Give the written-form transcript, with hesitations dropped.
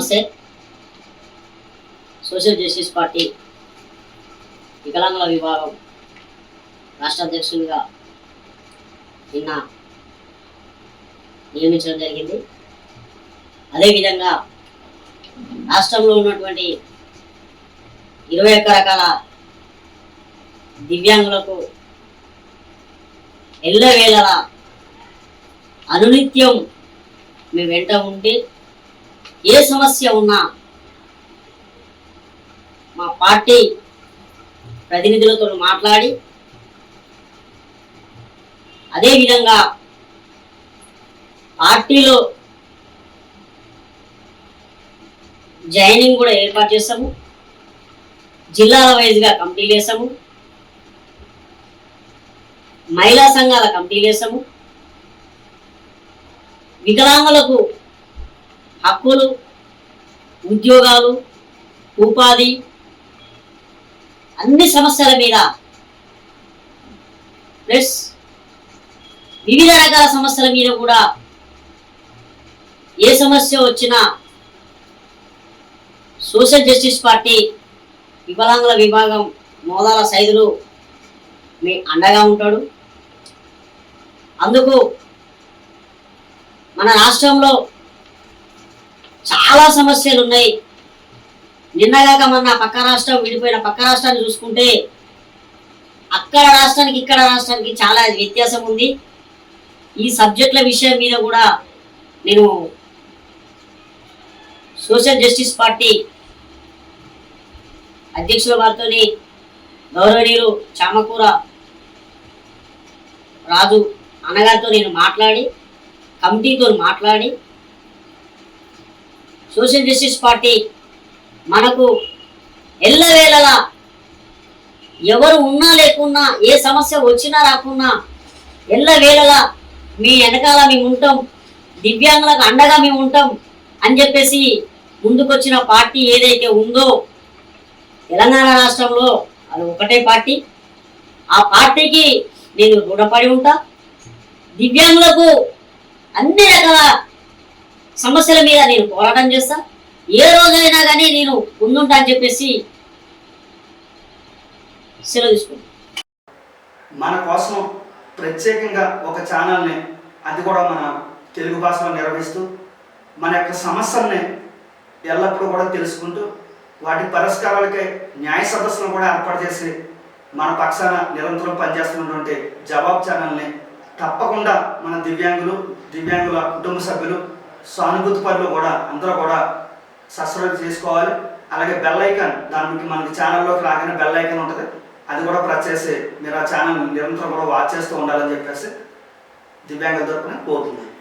నమస్తే. Social justice party వికలాంగుల విభాగం రాష్ట్ర అధ్యక్షునిగా నిన్న నియమించడం జరిగింది. అదేవిధంగా రాష్ట్రంలో ఉన్నటువంటి 21 రకాల దివ్యాంగులకు ఎల్లవేళలా అనునిత్యం మేము వెంట ఉండి ఏ సమస్య ఉన్నా మా పార్టీ ప్రతినిధులతో మాట్లాడి అదేవిధంగా పార్టీలో జాయినింగ్ కూడా ఏర్పాటు చేస్తాము. జిల్లాల వైజ్గా కమిటీలు వేస్తాము, మహిళా సంఘాల కమిటీలు వేస్తాము. వికలాంగులకు హక్కులు, ఉద్యోగాలు, ఉపాధి అన్ని సమస్యల మీద ప్లస్ వివిధ రకాల సమస్యల మీద కూడా ఏ సమస్య వచ్చినా సోషల్ జస్టిస్ పార్టీ వికలాంగుల విభాగం మోదాల సైదులు మీ అండగా ఉంటాడు. అందుకు మన రాష్ట్రంలో చాలా సమస్యలు ఉన్నాయి. నిన్నగాక మొన్న పక్క రాష్ట్రం విడిపోయిన పక్క రాష్ట్రాన్ని చూసుకుంటే అక్కడ రాష్ట్రానికి ఇక్కడ రాష్ట్రానికి చాలా వ్యత్యాసం ఉంది. ఈ సబ్జెక్టుల విషయం మీద కూడా నేను సోషల్ జస్టిస్ పార్టీ అధ్యక్షుల వారితో గౌరవనీయులు చామకూర రాజు అన్నగారితో నేను మాట్లాడి కమిటీతో మాట్లాడి సోషల్ జస్టిస్ పార్టీ మనకు ఎల్లవేళలా ఎవరు ఉన్నా లేకున్నా ఏ సమస్య వచ్చినా రాకున్నా ఎల్లవేళలా మీ వెనకాల మేము ఉంటాం, దివ్యాంగులకు అండగా మేము ఉంటాం అని చెప్పేసి ముందుకొచ్చిన పార్టీ ఏదైతే ఉందో తెలంగాణ రాష్ట్రంలో అది ఒకటే పార్టీ. ఆ పార్టీకి నేను రుణపడి ఉంటా. దివ్యాంగులకు అన్ని రకాల సమస్యల మీద నేను పోరాటం చేస్తా. ఏ రోజైనా కానీ నేను ముందుంటా అని చెప్పేసి సెలవు తీసుకుంటాను. మన కోసం ప్రత్యేకంగా ఒక ఛానల్ని, అది కూడా మన తెలుగు భాషలో నిర్వహిస్తూ మన యొక్క సమస్యల్ని ఎల్లప్పుడూ కూడా తెలుసుకుంటూ వాటి పరిష్కారాలకై న్యాయ సదస్సులను కూడా ఏర్పాటు చేసి మన పక్షాన నిరంతరం పనిచేస్తున్నటువంటి జవాబు ఛానల్ని తప్పకుండా మన దివ్యాంగుల కుటుంబ సభ్యులు, సానుభూతి పనులు కూడా అందరూ కూడా సబ్స్క్రైబ్ చేసుకోవాలి. అలాగే బెల్ ఐకాన్, దానికి మనకి ఛానల్లోకి రాగానే బెల్ ఐకాన్ ఉంటుంది, అది కూడా ప్రెస్ చేసి మీరు ఆ ఛానల్ నిరంతరం కూడా వాచ్ చేస్తూ ఉండాలని చెప్పేసి దివ్యాంగుల తరపున కోరుతున్నాను.